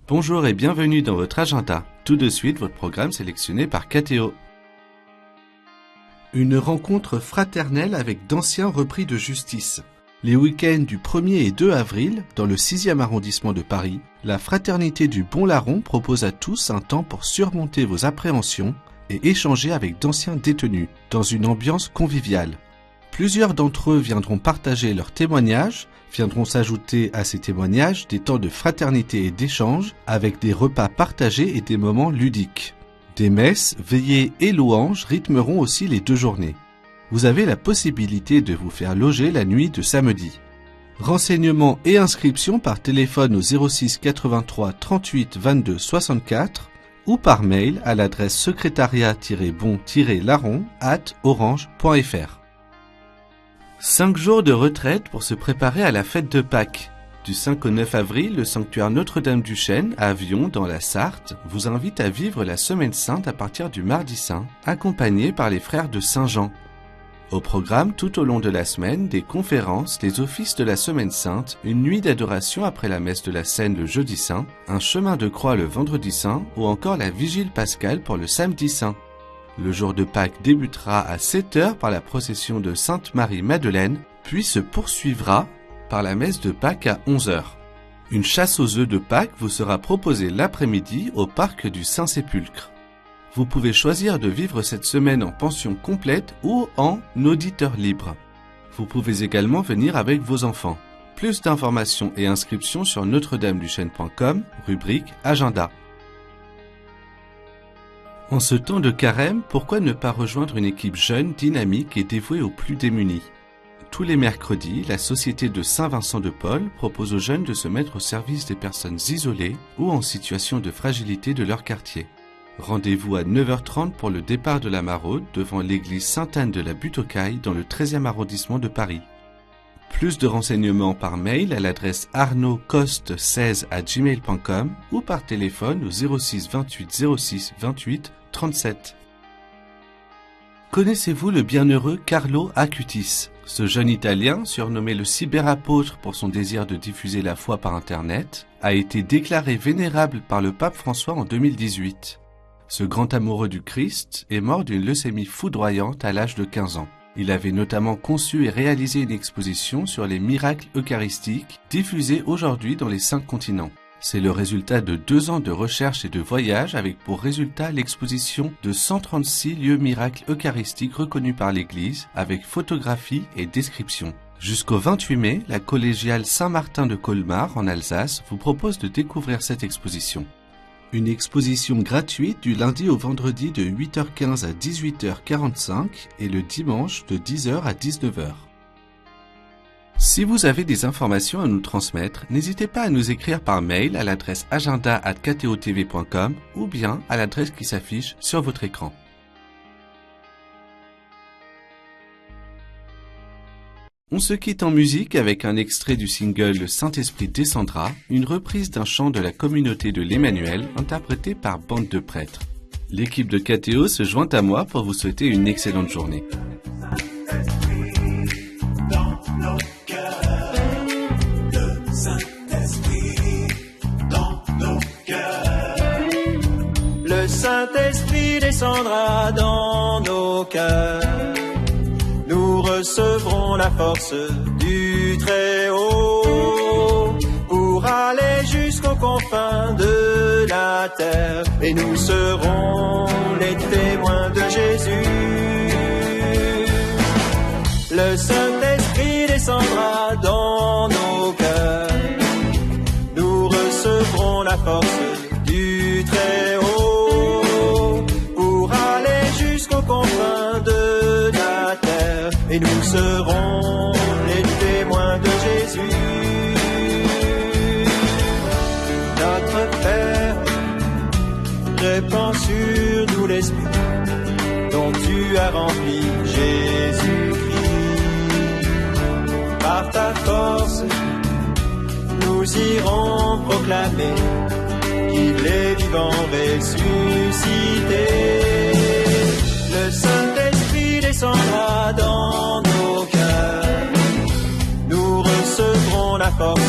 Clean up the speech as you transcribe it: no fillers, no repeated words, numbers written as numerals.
Bonjour et bienvenue dans votre agenda. Tout de suite, votre programme sélectionné par KTO. Une rencontre fraternelle avec d'anciens repris de justice. Les week-ends du 1er et 2 avril, dans le 6e arrondissement de Paris, la Fraternité du Bon Larron propose à tous un temps pour surmonter vos appréhensions et échanger avec d'anciens détenus, dans une ambiance conviviale. Plusieurs d'entre eux viendront partager leurs témoignages, viendront s'ajouter à ces témoignages des temps de fraternité et d'échange avec des repas partagés et des moments ludiques. Des messes, veillées et louanges rythmeront aussi les 2 journées. Vous avez la possibilité de vous faire loger la nuit de samedi. Renseignements et inscriptions par téléphone au 06 83 38 22 64 ou par mail à l'adresse secrétariat-bon-larron@orange.fr. 5 jours de retraite pour se préparer à la fête de Pâques. Du 5 au 9 avril, le sanctuaire Notre-Dame-du-Chêne, à Avion, dans la Sarthe, vous invite à vivre la Semaine Sainte à partir du Mardi Saint, accompagné par les frères de Saint-Jean. Au programme, tout au long de la semaine, des conférences, des offices de la Semaine Sainte, une nuit d'adoration après la messe de la Seine le Jeudi Saint, un chemin de croix le Vendredi Saint, ou encore la Vigile pascale pour le Samedi Saint. Le jour de Pâques débutera à 7h par la procession de Sainte-Marie-Madeleine, puis se poursuivra par la messe de Pâques à 11h. Une chasse aux œufs de Pâques vous sera proposée l'après-midi au parc du Saint-Sépulcre. Vous pouvez choisir de vivre cette semaine en pension complète ou en auditeur libre. Vous pouvez également venir avec vos enfants. Plus d'informations et inscriptions sur notre-dame-du-chêne.com, rubrique Agenda. En ce temps de carême, pourquoi ne pas rejoindre une équipe jeune, dynamique et dévouée aux plus démunis ? Tous les mercredis, la Société de Saint-Vincent de Paul propose aux jeunes de se mettre au service des personnes isolées ou en situation de fragilité de leur quartier. Rendez-vous à 9h30 pour le départ de la maraude devant l'église Sainte-Anne de la Butte-aux-Cailles dans le 13e arrondissement de Paris. Plus de renseignements par mail à l'adresse arnaudcoste16@gmail.com ou par téléphone au 06 28 06 28 37. Connaissez-vous le bienheureux Carlo Acutis ? Ce jeune Italien, surnommé le cyberapôtre pour son désir de diffuser la foi par Internet, a été déclaré vénérable par le pape François en 2018. Ce grand amoureux du Christ est mort d'une leucémie foudroyante à l'âge de 15 ans. Il avait notamment conçu et réalisé une exposition sur les miracles eucharistiques diffusés aujourd'hui dans les 5 continents. C'est le résultat de 2 ans de recherche et de voyage avec pour résultat l'exposition de 136 lieux miracles eucharistiques reconnus par l'Église avec photographie et description. Jusqu'au 28 mai, la collégiale Saint-Martin de Colmar en Alsace vous propose de découvrir cette exposition. Une exposition gratuite du lundi au vendredi de 8h15 à 18h45 et le dimanche de 10h à 19h. Si vous avez des informations à nous transmettre, n'hésitez pas à nous écrire par mail à l'adresse agenda@ktotv.com ou bien à l'adresse qui s'affiche sur votre écran. On se quitte en musique avec un extrait du single Le Saint-Esprit descendra, une reprise d'un chant de la communauté de l'Emmanuel interprété par Bande de prêtres. L'équipe de KTO se joint à moi pour vous souhaiter une excellente journée. Le Saint-Esprit descendra dans nos cœurs. Nous recevrons la force du Très-Haut pour aller jusqu'aux confins de la terre. Et nous serons les témoins de Jésus. Le Saint-Esprit descendra dans nos cœurs. Nous recevrons la force du Très-Haut pour aller jusqu'aux confins de la terre. Et nous serons les témoins de Jésus. Notre Père, répands sur nous l'Esprit dont tu as rempli Jésus-Christ. Par ta force, nous irons proclamer qu'il est vivant ressuscité. Le Saint-Esprit descendra dans nos cœurs. Nous recevrons la force